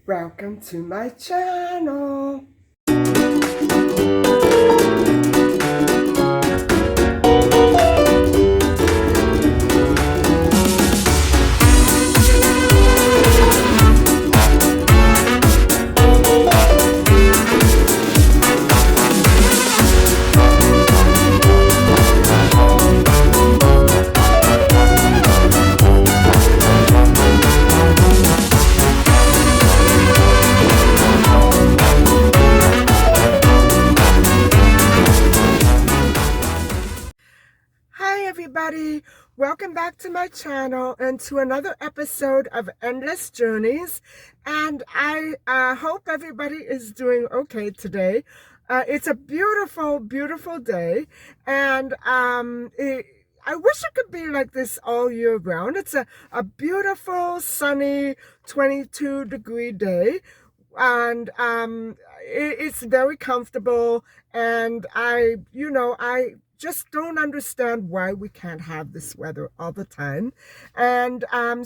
Welcome to my channel. Everybody, welcome back to my channel and to another episode of Endless Journeys. And I hope everybody is doing okay today. It's a beautiful, beautiful day, and I wish it could be like this all year round. It's a beautiful, sunny, 22-degree day, and it's very comfortable. And I just don't understand why we can't have this weather all the time. And I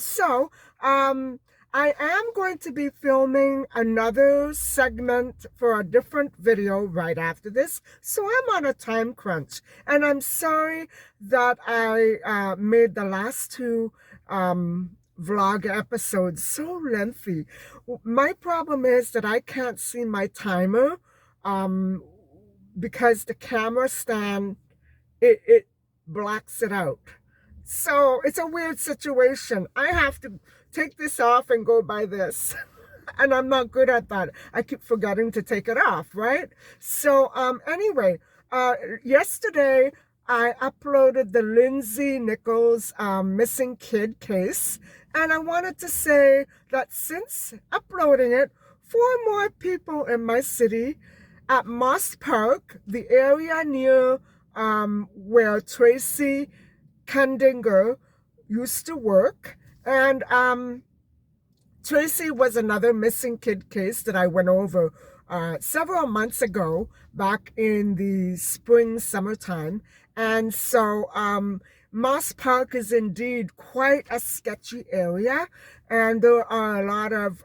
am going to be filming another segment for a different video right after this. So I'm on a time crunch. And I'm sorry that I made the last two vlog episodes so lengthy. My problem is that I can't see my timer because the camera stand, it blacks it out. So it's a weird situation. I have to take this off and go by this. And I'm not good at that. I keep forgetting to take it off, right? So anyway, yesterday I uploaded the Lindsay Nichols missing kid case. And I wanted to say that since uploading it, 4 more people in my city at Moss Park, the area near where Tracy Kandinger used to work. And Tracy was another missing kid case that I went over several months ago, back in the spring, summertime. And so Moss Park is indeed quite a sketchy area, and there are a lot of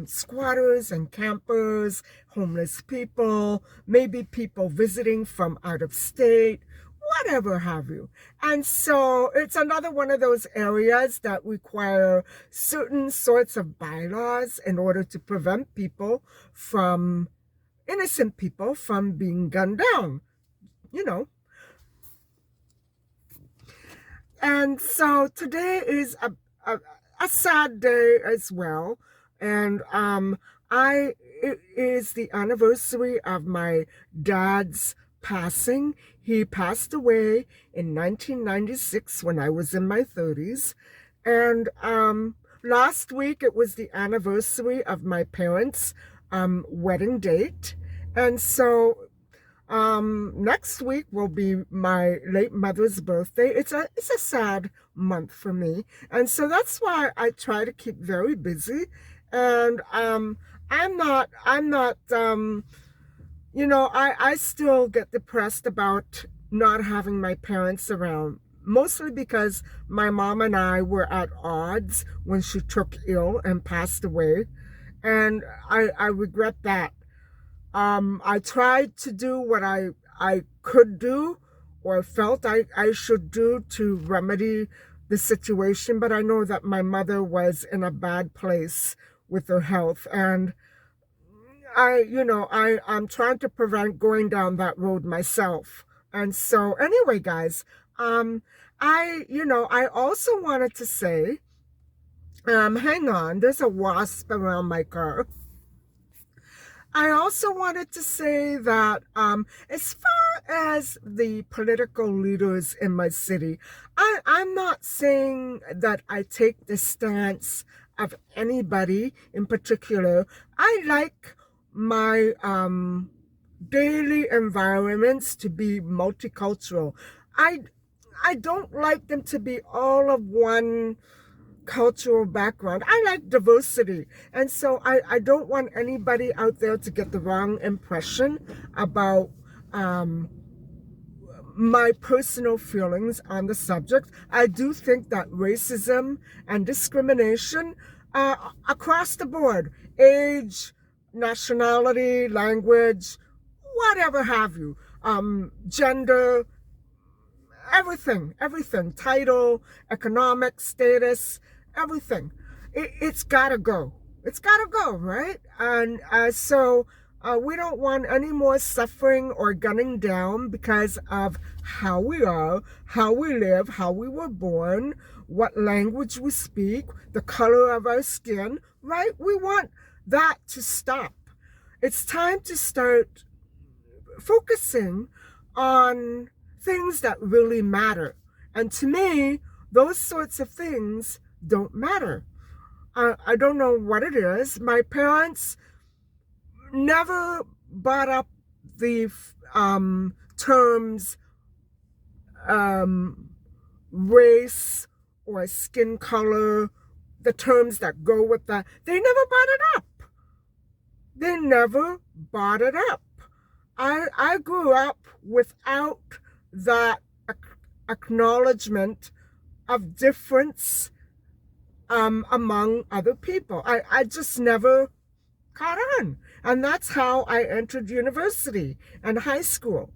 squatters and campers, homeless people, maybe people visiting from out of state, whatever have you. And so it's another one of those areas that require certain sorts of bylaws in order to prevent innocent people from being gunned down, you know. And so today is a sad day as well. And it is the anniversary of my dad's passing. He passed away in 1996 when I was in my 30s. And last week it was the anniversary of my parents' wedding date. And so next week will be my late mother's birthday. It's a sad month for me. And so that's why I try to keep very busy. And I still get depressed about not having my parents around, mostly because my mom and I were at odds when she took ill and passed away. And I regret that. I tried to do what I could do or felt I should do to remedy the situation, but I know that my mother was in a bad place with her health, and I'm trying to prevent going down that road myself. And so anyway, guys, I also wanted to say, hang on, there's a wasp around my car. I also wanted to say that as far as the political leaders in my city, I'm not saying that I take the stance of anybody in particular. I like my daily environments to be multicultural. I don't like them to be all of one cultural background. I like diversity. And so I don't want anybody out there to get the wrong impression about my personal feelings on the subject. I do think that racism and discrimination across the board, age, nationality, language, whatever have you, gender, everything, title, economic status, everything. It's gotta go. It's gotta go, right? And so we don't want any more suffering or gunning down because of how we are, how we live, how we were born, what language we speak, the color of our skin, right? We want that to stop. It's time to start focusing on things that really matter. And to me, those sorts of things don't matter. I don't know what it is. My parents never brought up the terms race or skin color, the terms that go with that. They never brought it up. They never brought it up. I grew up without that acknowledgement of difference among other people. I just never caught on. And that's how I entered university and high school.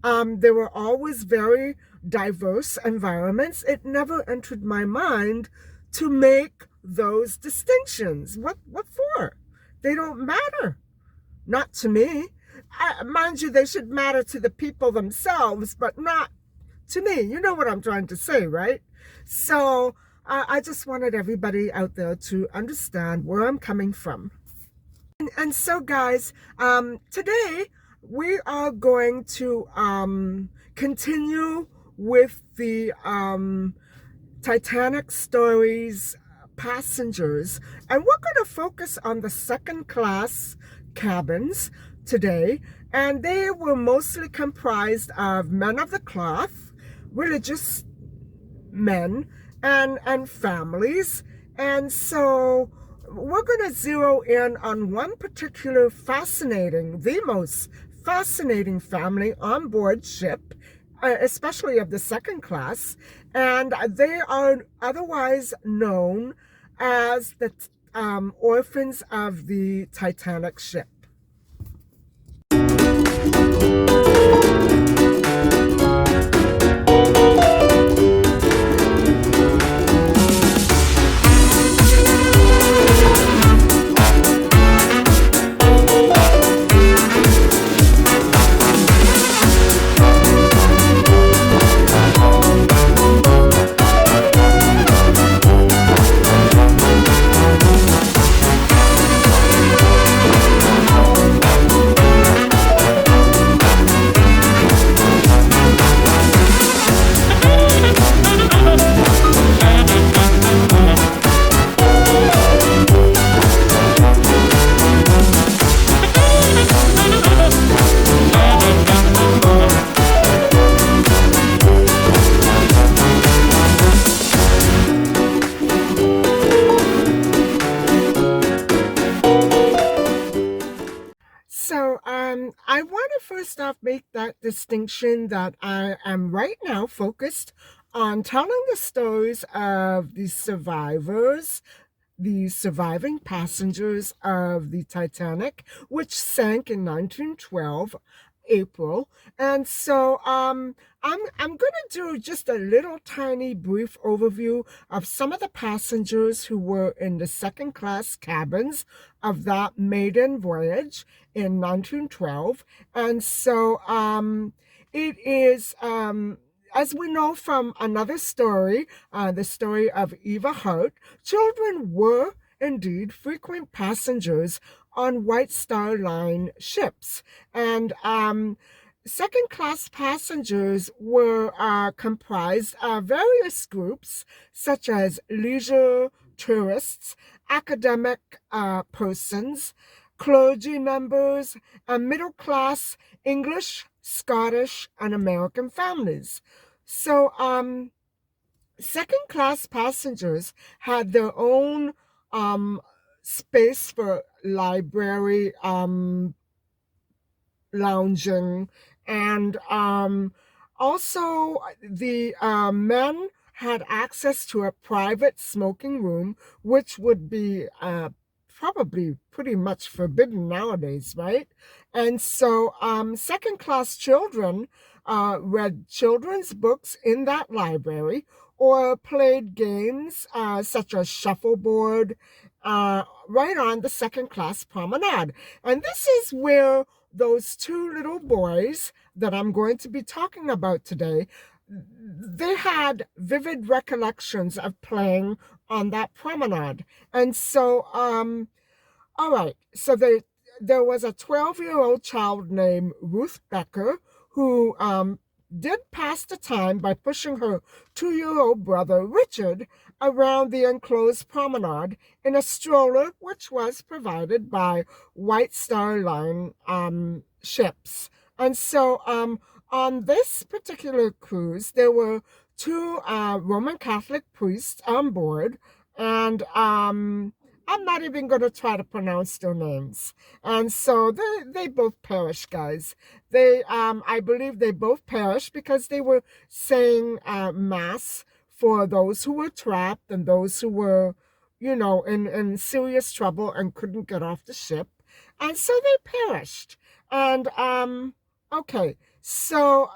There were always very diverse environments. It never entered my mind to make those distinctions. What for? They don't matter. Not to me. Mind you, they should matter to the people themselves, but not to me. You know what I'm trying to say, right? So I just wanted everybody out there to understand where I'm coming from. And so, guys, today we are going to continue with the Titanic stories passengers, and we're going to focus on the second class cabins today, and they were mostly comprised of men of the cloth, religious men, and families. And so we're going to zero in on one particular the most fascinating family on board ship, especially of the second class, and they are otherwise known as the orphans of the Titanic ship. I want to first off make that distinction that I am right now focused on telling the stories of the survivors, the surviving passengers of the Titanic, which sank in 1912, April. And so I'm going to do just a little tiny brief overview of some of the passengers who were in the second class cabins of that maiden voyage in 1912. And so it is as we know from another story, the story of Eva Hart, children were indeed frequent passengers on White Star Line ships. And second class passengers were comprised of various groups, such as leisure tourists, academic persons, clergy members, and middle class English, Scottish, and American families. So, second class passengers had their own space for library, lounging, and also the men had access to a private smoking room, which would be probably pretty much forbidden nowadays, right? And so second class children read children's books in that library, or played games such as shuffleboard right on the second class promenade. And this is where those two little boys that I'm going to be talking about today, they had vivid recollections of playing on that promenade. And so, all right, so there was a 12-year-old child named Ruth Becker who did pass the time by pushing her 2-year-old brother Richard around the enclosed promenade in a stroller which was provided by White Star Line ships. And so on this particular cruise, there were two Roman Catholic priests on board, and I'm not even going to try to pronounce their names. And so they both perished, guys. I believe they both perished because they were saying mass for those who were trapped and those who were, in serious trouble and couldn't get off the ship. And so they perished. And, okay, so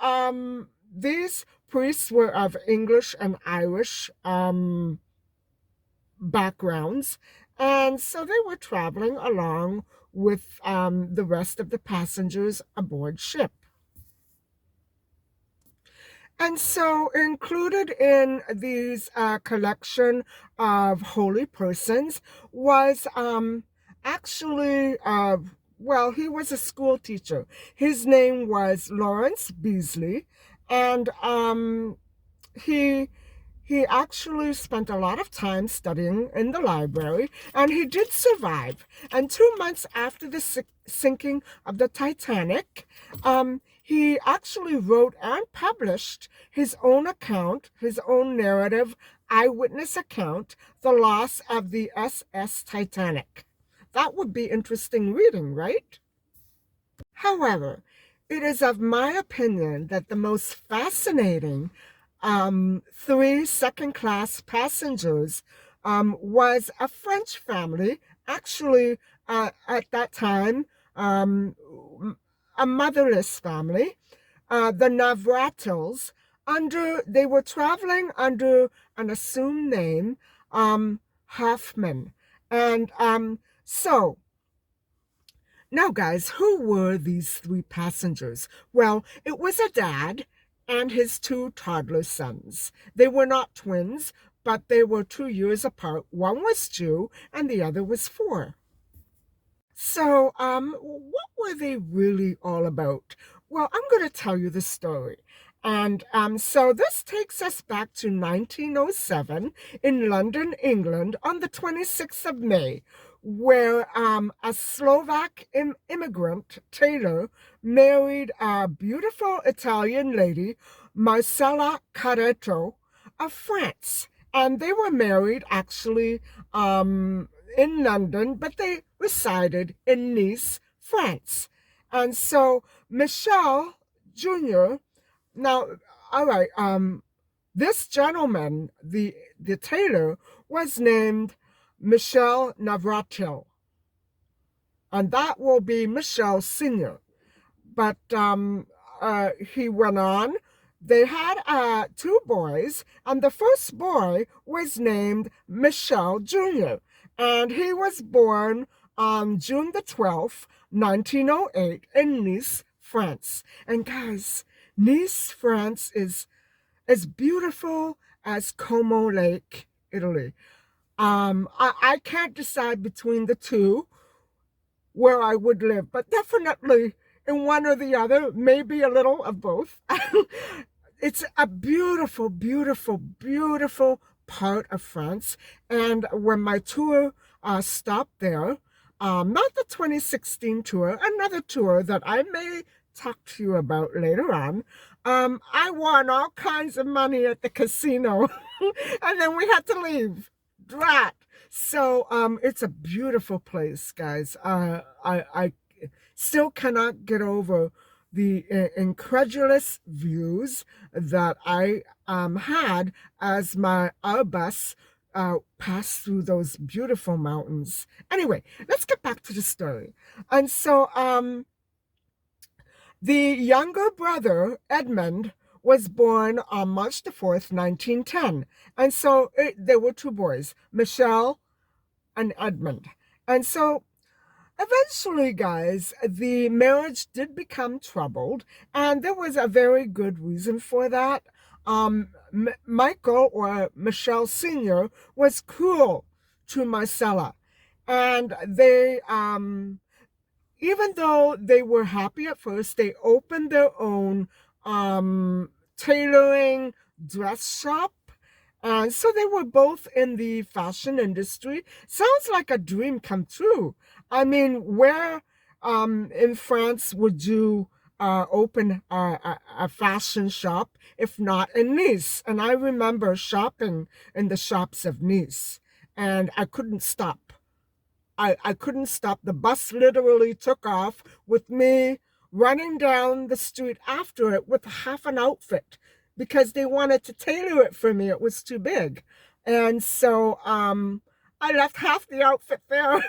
these priests were of English and Irish backgrounds. And so they were traveling along with the rest of the passengers aboard ship. And so included in these collection of holy persons was actually, well, he was a school teacher. His name was Lawrence Beasley, and he actually spent a lot of time studying in the library, and he did survive. And 2 months after the sinking of the Titanic, he actually wrote and published his own account, his own narrative, eyewitness account, The Loss of the SS Titanic. That would be interesting reading, right? However, it is of my opinion that the most fascinating three second-class passengers was a French family, actually at that time a motherless family, the Navratils. They were traveling under an assumed name, Hoffman. And so now, guys, who were these three passengers? Well, it was a dad and his two toddler sons. They were not twins, but they were 2 years apart. One was 2 and the other was 4. So, what were they really all about? Well, I'm going to tell you the story. And so this takes us back to 1907 in London, England, on the 26th of May, where a Slovak immigrant, Taylor, married a beautiful Italian lady, Marcella Caretto, of France. And they were married, actually, in London, but they resided in Nice, France. And so Michel Jr. Now, all right, this gentleman, the tailor, was named Michel Navratil, and that will be Michel Sr. But he went on. They had two boys, and the first boy was named Michel Jr., and he was born on June the 12th, 1908, in Nice, France. And guys, Nice, France is as beautiful as Como Lake, Italy. I can't decide between the two where I would live, but definitely in one or the other, maybe a little of both. It's a beautiful, beautiful, beautiful part of France. And when my tour stopped there, not the 2016 tour, another tour that I may talk to you about later on, I won all kinds of money at the casino, and then we had to leave. Drat. So it's a beautiful place, guys. I still cannot get over the incredulous views that I had as our bus passed through those beautiful mountains. Anyway, let's get back to the story. And so the younger brother, Edmond, was born on March the 4th, 1910. And so there were two boys, Michel and Edmond. And so eventually, guys, the marriage did become troubled, and there was a very good reason for that. Michael, or Michel Sr., was cruel to Marcella, and they even though they were happy at first, they opened their own tailoring dress shop. And so they were both in the fashion industry. Sounds like a dream come true. I mean, where in France would you open a fashion shop if not in Nice? And I remember shopping in the shops of Nice, and I couldn't stop. I couldn't stop. The bus literally took off with me running down the street after it with half an outfit because they wanted to tailor it for me. It was too big. And so I left half the outfit there,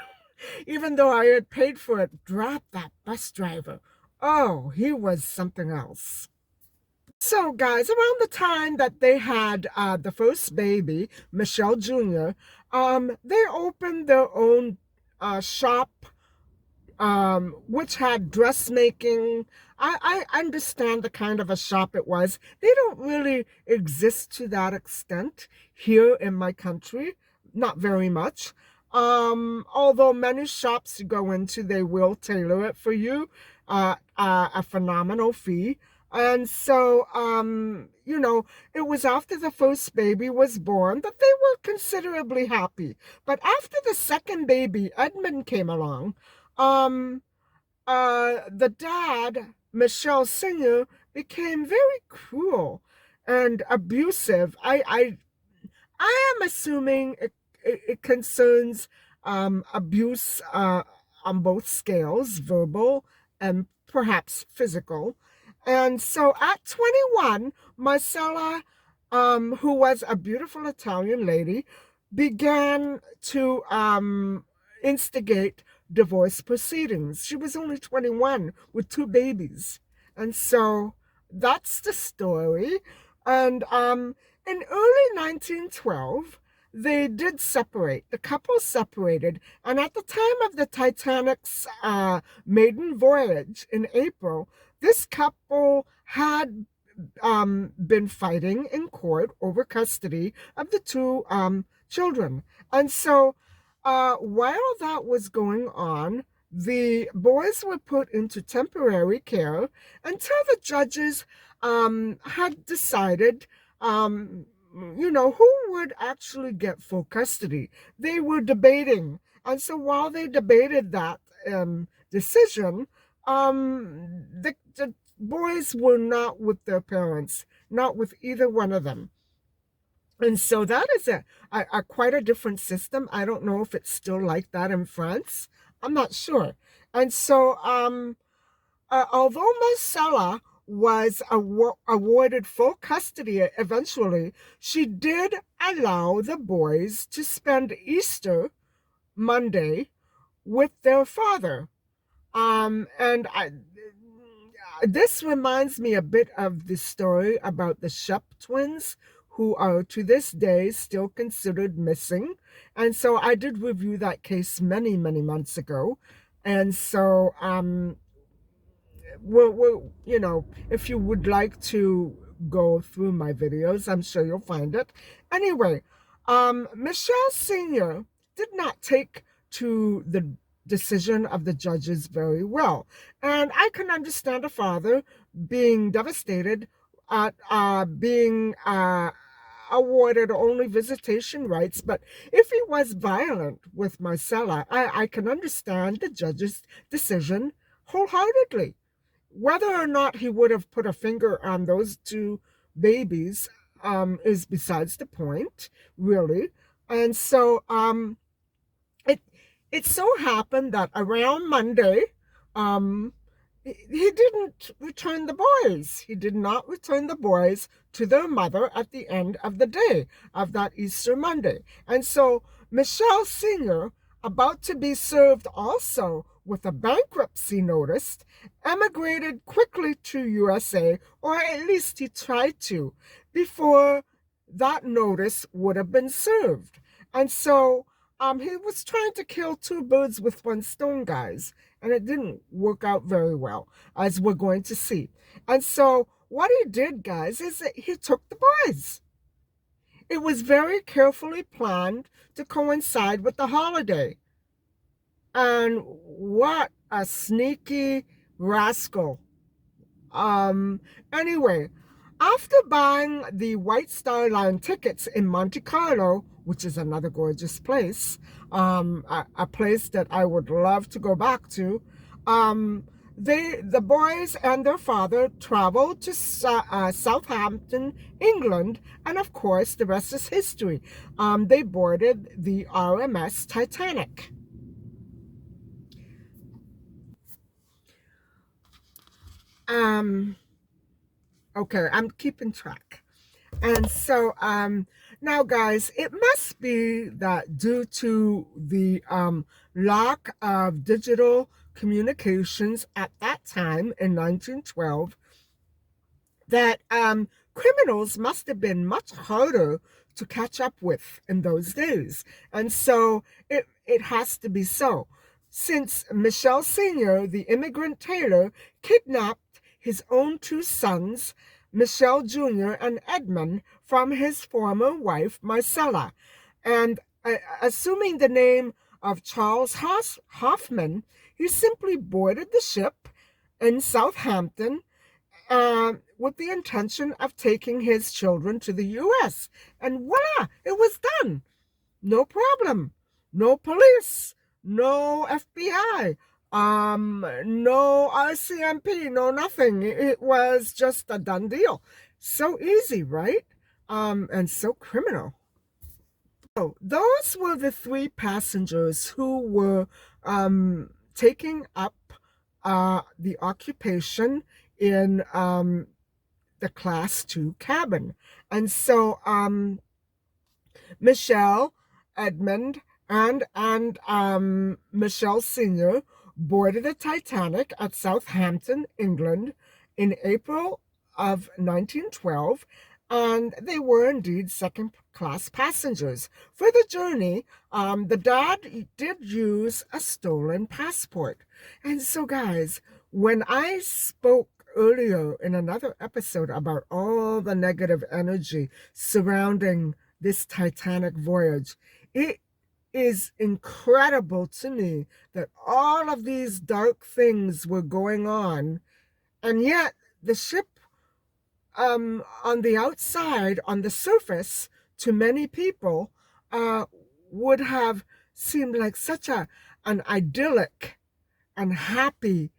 even though I had paid for it. Drat that bus driver. Oh, he was something else. So, guys, around the time that they had the first baby, Michel Jr., they opened their own shop, which had dressmaking. I understand the kind of a shop it was. They don't really exist to that extent here in my country, not very much. Although many shops you go into, they will tailor it for you, a phenomenal fee. And so, it was after the first baby was born that they were considerably happy. But after the second baby, Edmond, came along, the dad, Michel Sr., became very cruel and abusive. I am assuming it concerns abuse on both scales, verbal and perhaps physical. And so at 21, Marcella, who was a beautiful Italian lady, began to instigate divorce proceedings. She was only 21 with two babies. And so that's the story. And in early 1912, they did separate. The couple separated. And at the time of the Titanic's maiden voyage in April, this couple had been fighting in court over custody of the two children. And so while that was going on, the boys were put into temporary care until the judges had decided, who would actually get full custody. They were debating. And so while they debated that decision, the boys were not with their parents, not with either one of them. And so that is a quite a different system. I don't know if it's still like that in France. I'm not sure. And so Although Marcella was awarded full custody eventually, she did allow the boys to spend Easter Monday with their father. And this reminds me a bit of the story about the Shep twins, who are to this day still considered missing. And so I did review that case many, many months ago. And so, if you would like to go through my videos, I'm sure you'll find it. Anyway, Michel Sr. did not take to the decision of the judges very well. And I can understand a father being devastated at being awarded only visitation rights. But if he was violent with Marcella, I can understand the judge's decision wholeheartedly. Whether or not he would have put a finger on those two babies is besides the point, really. And so it it so happened that around Monday, um, he didn't return the boys. He did not return the boys to their mother at the end of the day of that Easter Monday. And so Michel Sr., about to be served also with a bankruptcy notice, emigrated quickly to USA, or at least he tried to, before that notice would have been served. And so he was trying to kill two birds with one stone, guys, and it didn't work out very well, as we're going to see. And so what he did, guys, is that he took the boys. It was very carefully planned to coincide with the holiday. And what a sneaky rascal. Anyway, after buying the White Star Line tickets in Monte Carlo, which is another gorgeous place, a place that I would love to go back to, the boys and their father traveled to Southampton, England, and of course, the rest is history. They boarded the RMS Titanic. Okay, I'm keeping track. And so, now guys, it must be that due to the lack of digital communications at that time in 1912, that criminals must have been much harder to catch up with in those days. And so it has to be so. Since Michel Sr., the immigrant tailor, kidnapped his own two sons, Michel Jr. and Edmond, from his former wife, Marcella. And assuming the name of Charles Hoffman, he simply boarded the ship in Southampton with the intention of taking his children to the U.S. And voila, it was done. No problem. No police. No FBI. No RCMP. No nothing. It was just a done deal. So easy, right? And so criminal. So those were the three passengers who were taking up the occupation in the Class 2 cabin. And so Michel, Edmond, and Michel Sr. boarded the Titanic at Southampton, England in April of 1912, and they were indeed second-class passengers. For the journey, the dad did use a stolen passport. And so, guys, when I spoke earlier in another episode about all the negative energy surrounding this Titanic voyage, it is incredible to me that all of these dark things were going on, and yet the ship on the outside, on the surface, to many people, would have seemed like such an idyllic and happy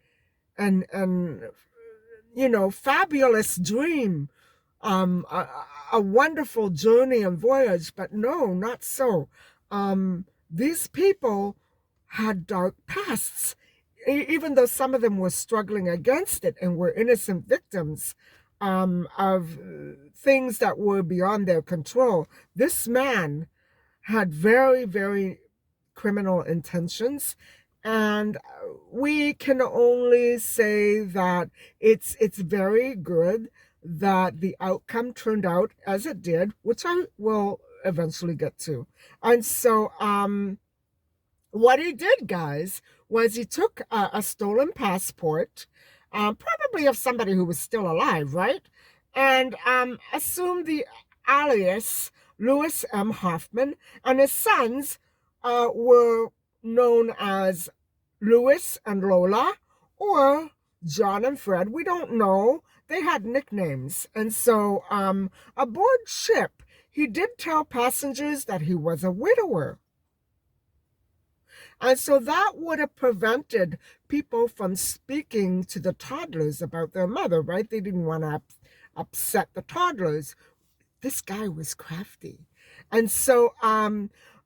and fabulous dream, a wonderful journey and voyage. But no, not so. These people had dark pasts. even though some of them were struggling against it and were innocent victims of things that were beyond their control, this man had very, very criminal intentions. And we can only say that it's very good that the outcome turned out as it did, which I will eventually get to. And so what he did, guys, was he took a stolen passport, probably of somebody who was still alive, right? And assumed the alias Louis M. Hoffman, and his sons were known as Louis and Lola, or John and Fred. We don't know. They had nicknames. And so aboard ship, he did tell passengers that he was a widower. And so that would have prevented people from speaking to the toddlers about their mother, right? They didn't want to upset the toddlers. This guy was crafty. And so,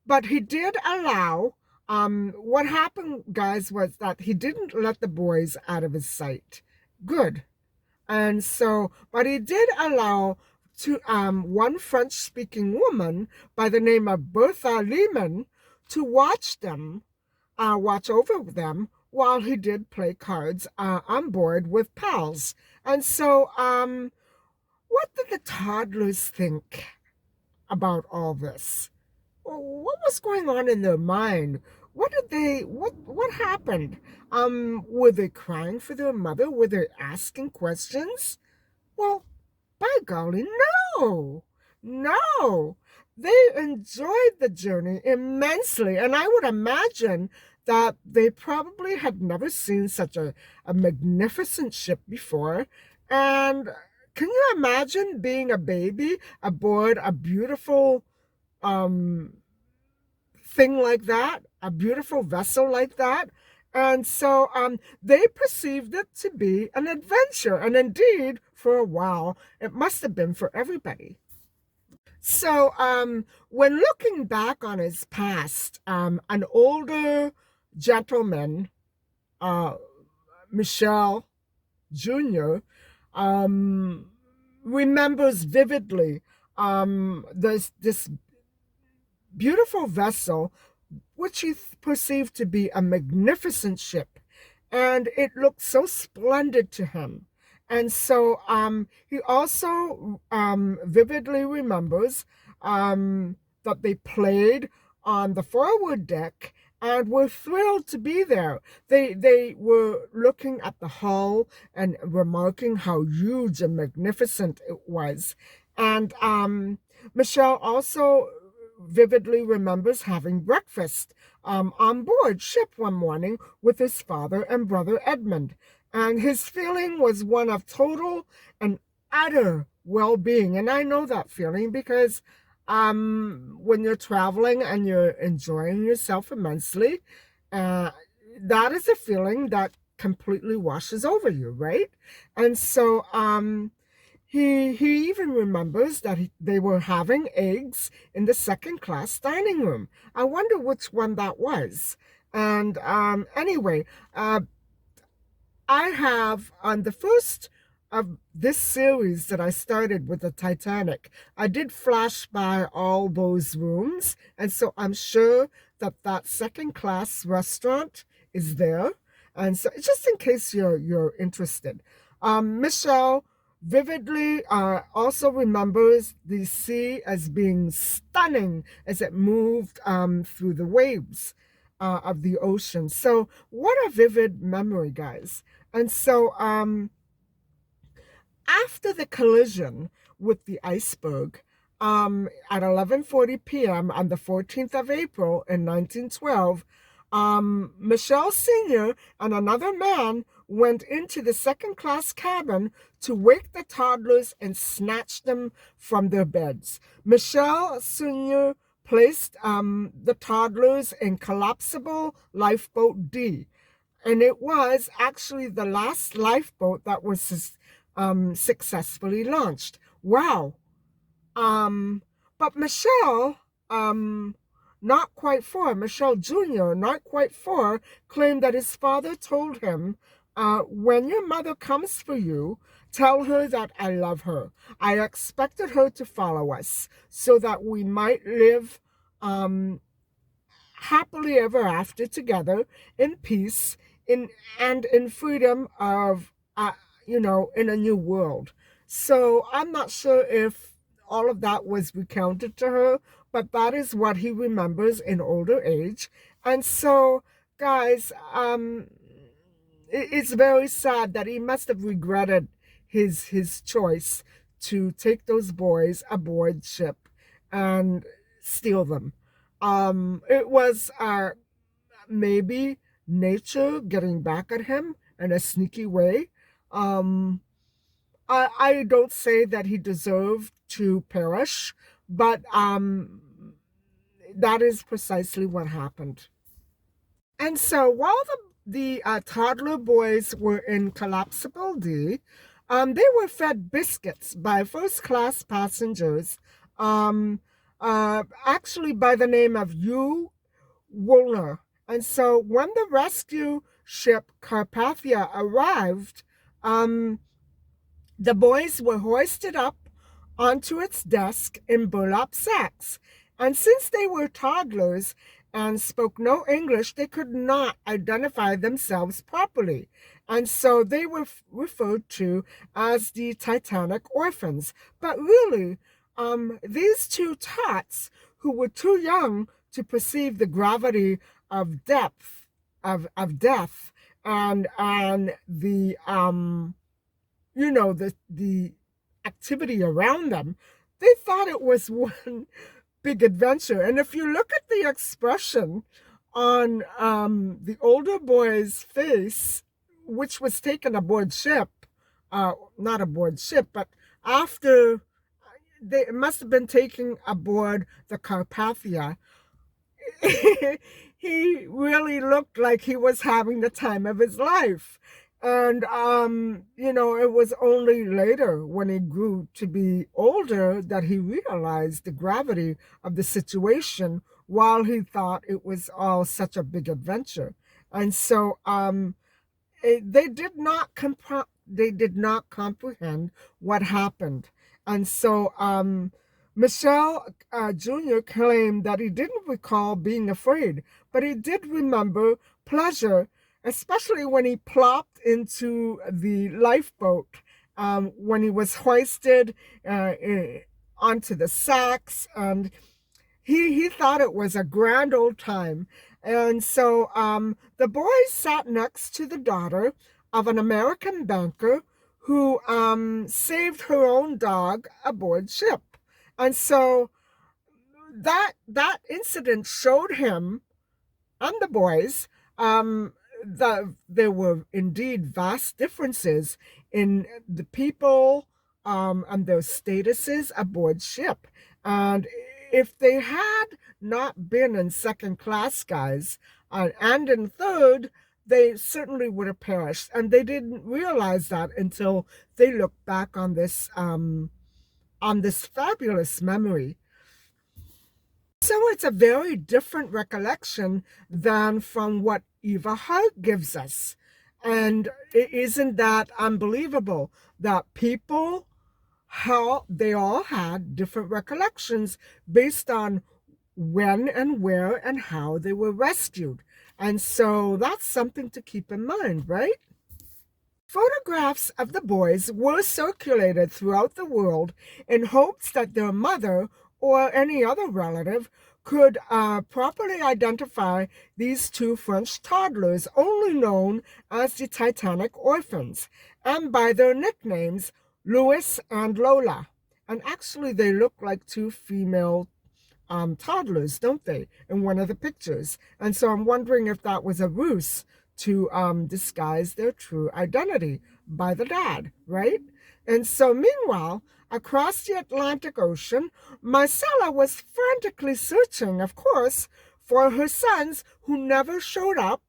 but he did allow, what happened, guys, was that he didn't let the boys out of his sight. Good. And so, but he did allow to one French-speaking woman by the name of Bertha Lehman to watch over them while he did play cards on board with pals. And so, what did the toddlers think about all this? What was going on in their mind? What happened? Were they crying for their mother? Were they asking questions? Well, by golly, no. No. They enjoyed the journey immensely. And I would imagine that they probably had never seen such a magnificent ship before. And can you imagine being a baby aboard a beautiful thing like that, a beautiful vessel like that? And so they perceived it to be an adventure. And indeed, for a while, it must have been for everybody. So when looking back on his past, an older gentleman, Michel Jr., remembers vividly this beautiful vessel, which he perceived to be a magnificent ship, and it looked so splendid to him. And so he also vividly remembers that they played on the forward deck and were thrilled to be there. They were looking at the hull and remarking how huge and magnificent it was. And Michel also vividly remembers having breakfast on board ship one morning with his father and brother Edmond. And his feeling was one of total and utter well-being. And I know that feeling because when you're traveling and you're enjoying yourself immensely, that is a feeling that completely washes over you, right? And so he even remembers that they were having eggs in the second class dining room. I wonder which one that was. And anyway, I have, on the first of this series that I started with the Titanic, I did flash by all those rooms. And so I'm sure that that second class restaurant is there. And so just in case you're interested. Michel vividly also remembers the sea as being stunning as it moved through the waves of the ocean. So what a vivid memory, guys. And so after the collision with the iceberg at 11:40 p.m. on the 14th of April in 1912, Michel Sr. and another man went into the second-class cabin to wake the toddlers and snatch them from their beds. Michel Sr. placed the toddlers in collapsible lifeboat D. And it was actually the last lifeboat that was successfully launched. Wow. But Michel not quite 4, Michel Jr., not quite 4, claimed that his father told him, when your mother comes for you, tell her that I love her. I expected her to follow us so that we might live happily ever after together in peace and in freedom of in a new world. So I'm not sure if all of that was recounted to her, but that is what he remembers in older age. And so, guys, it's very sad that he must have regretted his choice to take those boys aboard ship and steal them. It was maybe nature getting back at him in a sneaky way. Um, I don't say that he deserved to perish, but that is precisely what happened. And so while the toddler boys were in collapsible D, they were fed biscuits by first class passengers, actually by the name of Hugh Woolner. And so when the rescue ship Carpathia arrived, um, the boys were hoisted up onto its desk in burlap sacks. And since they were toddlers and spoke no English, they could not identify themselves properly. And so they were referred to as the Titanic orphans. But really, these two tots who were too young to perceive the gravity of depth, of death, and the the activity around them, they thought it was one big adventure. And if you look at the expression on the older boy's face, which was taken aboard ship, not aboard ship, but after they must have been taken aboard the Carpathia, he really looked like he was having the time of his life. And, it was only later when he grew to be older that he realized the gravity of the situation while he thought it was all such a big adventure. And so they did not comprehend what happened. And so Michel Jr. claimed that he didn't recall being afraid, but he did remember pleasure, especially when he plopped into the lifeboat, when he was hoisted onto the sacks, and he thought it was a grand old time. And so the boys sat next to the daughter of an American banker who saved her own dog aboard ship. And so that incident showed him and the boys that there were indeed vast differences in the people and their statuses aboard ship. And if they had not been in second class, guys, and in third, they certainly would have perished. And they didn't realize that until they looked back on this fabulous memory. So it's a very different recollection than from what Eva Hart gives us. And isn't that unbelievable that people, how they all had different recollections based on when and where and how they were rescued. And so that's something to keep in mind, right? Photographs of the boys were circulated throughout the world in hopes that their mother or any other relative could properly identify these two French toddlers, only known as the Titanic orphans, and by their nicknames, Louis and Lola. And actually, they look like two female toddlers, don't they, in one of the pictures? And so I'm wondering if that was a ruse to disguise their true identity by the dad, right? And so meanwhile, across the Atlantic Ocean, Marcella was frantically searching, of course, for her sons who never showed up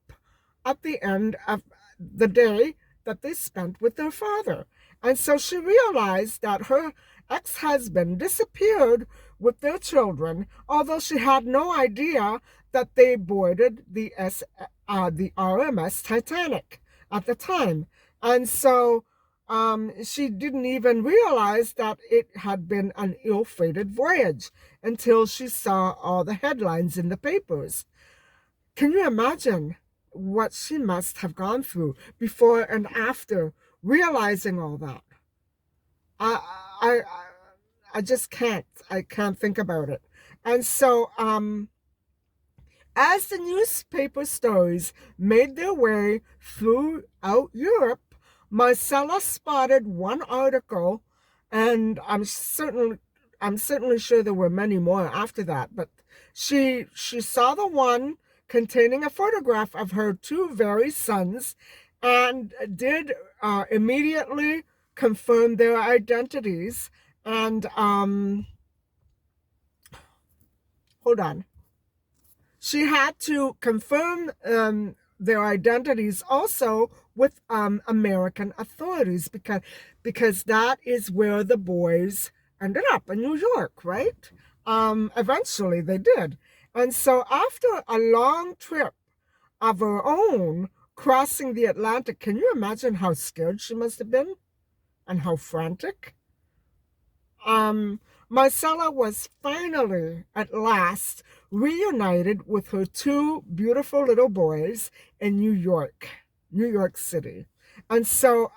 at the end of the day that they spent with their father. And so she realized that her ex-husband disappeared with their children, although she had no idea that they boarded the RMS Titanic at the time. And so she didn't even realize that it had been an ill-fated voyage until she saw all the headlines in the papers. Can you imagine what she must have gone through before and after realizing all that? I, I, I just can't. I can't think about it. And so, as the newspaper stories made their way throughout Europe, Marcella spotted one article, and I'm certainly sure there were many more after that, but she saw the one containing a photograph of her two very sons, and did immediately confirm their identities. And hold on. She had to confirm their identities also with American authorities, because that is where the boys ended up, in New York, right? Eventually they did. And so after a long trip of her own crossing the Atlantic, can you imagine how scared she must have been and how frantic? Um, Marcella was finally, at last, reunited with her two beautiful little boys in New York City. And so,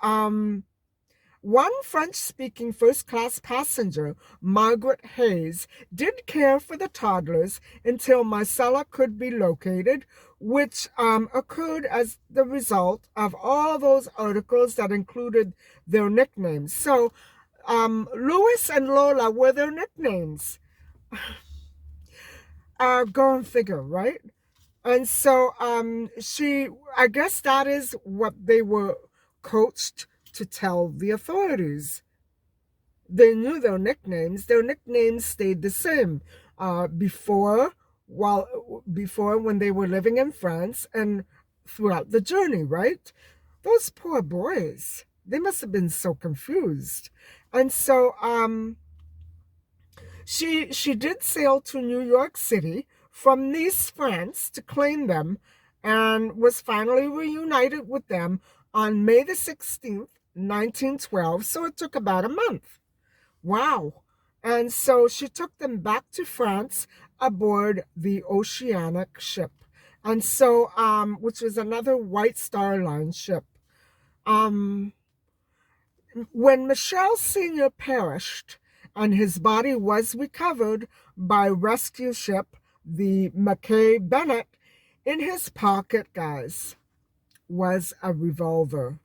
one French-speaking first-class passenger, Margaret Hayes, did care for the toddlers until Marcella could be located, which occurred as the result of all those articles that included their nicknames. So, Louis and Lola were their nicknames. Go and figure, right? And so I guess that is what they were coached to tell the authorities. They knew their nicknames. Their nicknames stayed the same before, before when they were living in France and throughout the journey, right? Those poor boys, they must have been so confused. And so she did sail to New York City from Nice, France, to claim them, and was finally reunited with them on May the 16th, 1912. So it took about a month. Wow. And so she took them back to France aboard the Oceanic ship. And so, which was another White Star Line ship. Um, when Michel Sr. perished and his body was recovered by rescue ship, the Mackay Bennett, in his pocket, guys, was a revolver.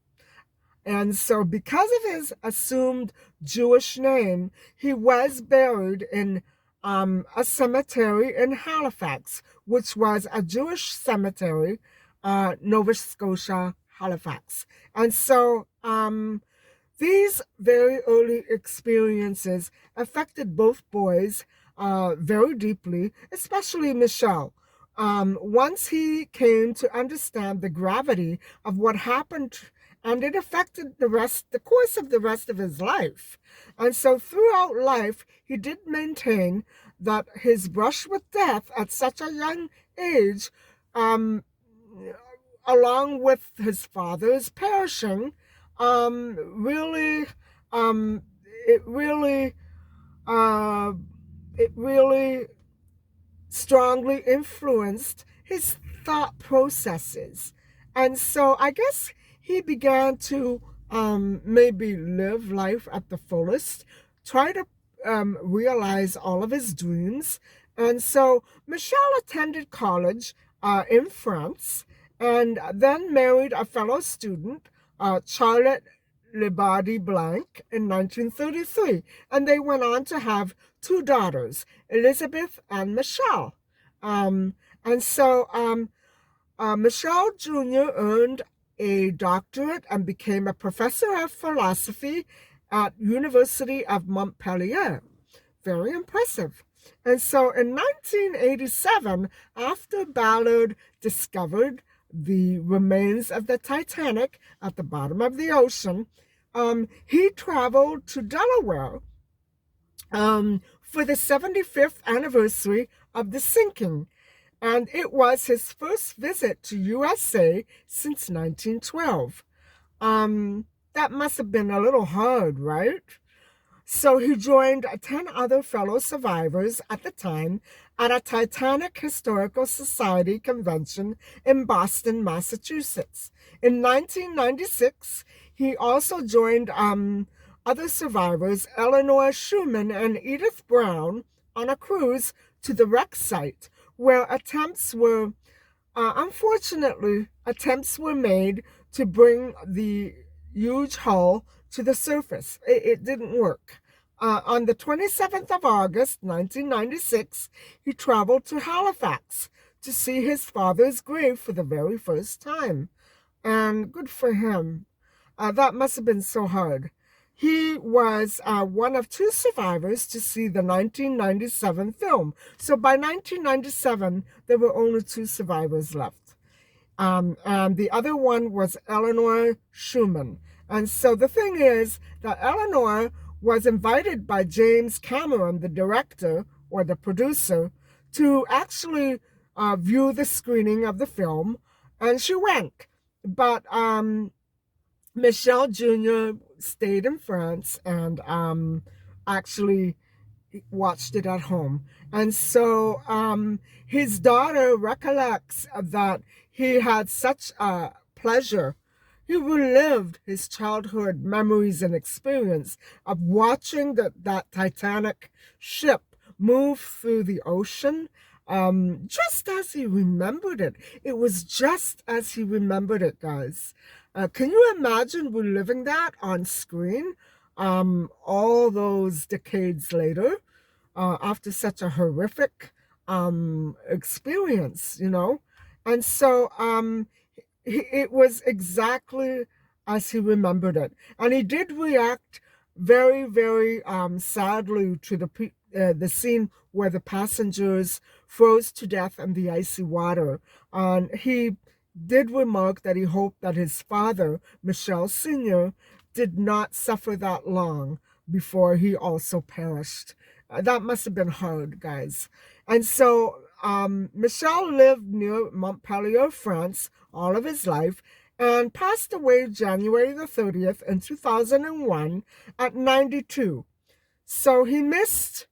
And so, because of his assumed Jewish name, he was buried in a cemetery in Halifax, which was a Jewish cemetery, Nova Scotia, Halifax. And so, these very early experiences affected both boys very deeply, especially Michel. Once he came to understand the gravity of what happened, and it affected the course of the rest of his life. And so throughout life, he did maintain that his brush with death at such a young age, along with his father's perishing, really, it really, uh, it really strongly influenced his thought processes. And so I guess he began to maybe live life at the fullest, try to realize all of his dreams. And so Michel attended college in France, and then married a fellow student, Charlotte Lebardi Blanc, in 1933. And they went on to have two daughters, Elizabeth and Michel. And so Michel Jr. earned a doctorate and became a professor of philosophy at University of Montpellier. Very impressive. And so in 1987, after Ballard discovered the remains of the Titanic at the bottom of the ocean, he traveled to Delaware for the 75th anniversary of the sinking. And it was his first visit to USA since 1912. That must have been a little hard, right? So he joined 10 other fellow survivors at the time at a Titanic Historical Society convention in Boston, Massachusetts. In 1996, he also joined other survivors, Eleanor Schumann and Edith Brown, on a cruise to the wreck site, where unfortunately, attempts were made to bring the huge hull to the surface. It didn't work. On the 27th of August, 1996, he traveled to Halifax to see his father's grave for the very first time. And good for him. That must have been so hard. He was one of two survivors to see the 1997 film. So by 1997, there were only two survivors left. And the other one was Eleanor Schumann. And so the thing is that Eleanor was invited by James Cameron, the director or the producer, to actually view the screening of the film, and she went. But Michel Jr. stayed in France and actually watched it at home. And so his daughter recollects that he had such a pleasure. He relived his childhood memories and experience of watching that Titanic ship move through the ocean, just as he remembered it. It was just as he remembered it, guys. Can you imagine reliving that on screen all those decades later, after such a horrific experience, you know? And so it was exactly as he remembered it. And he did react very, very sadly to the scene where the passengers froze to death in the icy water. And he did remark that he hoped that his father, Michel Sr., did not suffer that long before he also perished. That must have been hard, guys. And so Michel lived near Montpellier, France, all of his life, and passed away January the 30th in 2001 at 92. So he missed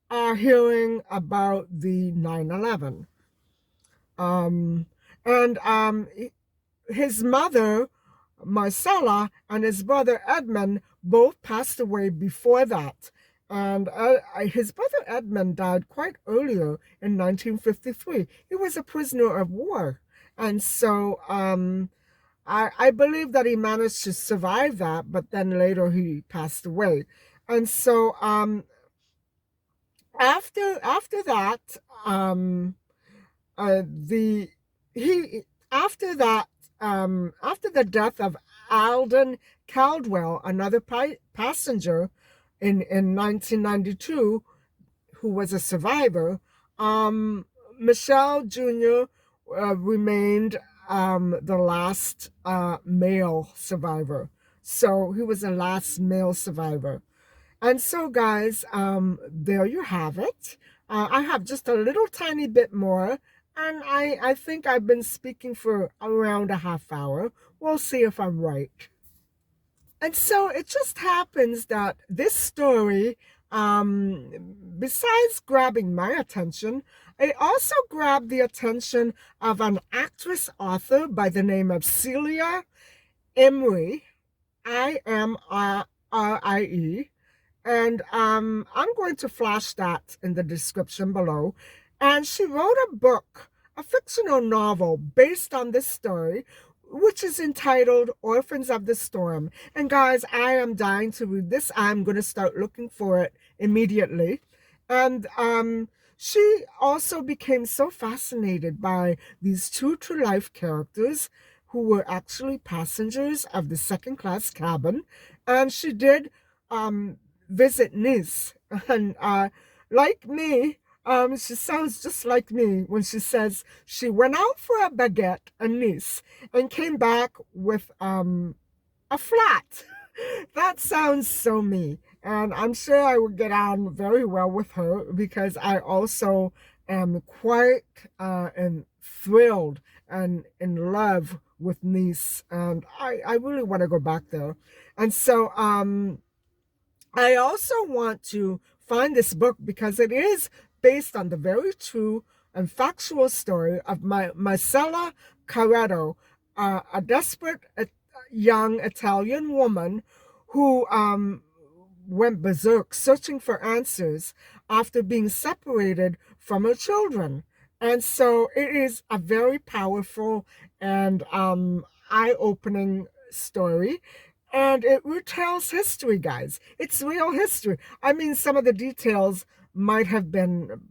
hearing about the 9/11. And his mother, Marcella, and his brother Edmond both passed away before that. And his brother Edmond died quite earlier in 1953. He was a prisoner of war. And so I believe that he managed to survive that, but then later he passed away. And so after that, the he after that after the death of Alden Caldwell, another passenger in 1992, who was a survivor, Michel Jr. Remained the last male survivor. So he was the last male survivor. And so, guys, there you have it. I have just a little tiny bit more, and I think I've been speaking for around a half hour. We'll see if I'm right. And so it just happens that this story, besides grabbing my attention, it also grabbed the attention of an actress author by the name of Celia Imrie, Imrie. And I'm going to flash that in the description below. And she wrote a book, a fictional novel based on this story, which is entitled Orphans of the Storm. And guys, I am dying to read this. I'm going to start looking for it immediately. And she also became so fascinated by these two true-life characters who were actually passengers of the second-class cabin. And she did visit Nice. And like me, she sounds just like me when she says she went out for a baguette in Nice and came back with a flat. That sounds so me. And I'm sure I would get on very well with her because I also am quite and thrilled and in love with Nice. And I really want to go back there. And so I also want to find this book because it is based on the very true and factual story of Marcella Carretto, a desperate young Italian woman who went berserk searching for answers after being separated from her children. And so it is a very powerful and eye-opening story. And it retells history, guys. It's real history. I mean, some of the details might have been,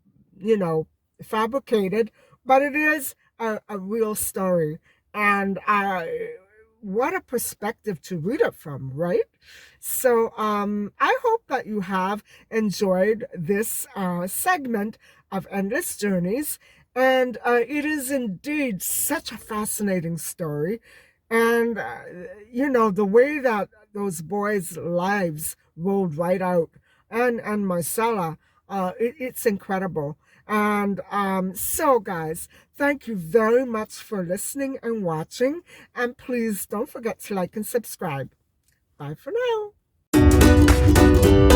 fabricated, but it is a real story. And what a perspective to read it from, right? So I hope that you have enjoyed this segment of Endless Journeys. And it is indeed such a fascinating story. And, the way that those boys' lives rolled right out, and Marcella, it's incredible. And so, guys, thank you very much for listening and watching. And please don't forget to like and subscribe. Bye for now.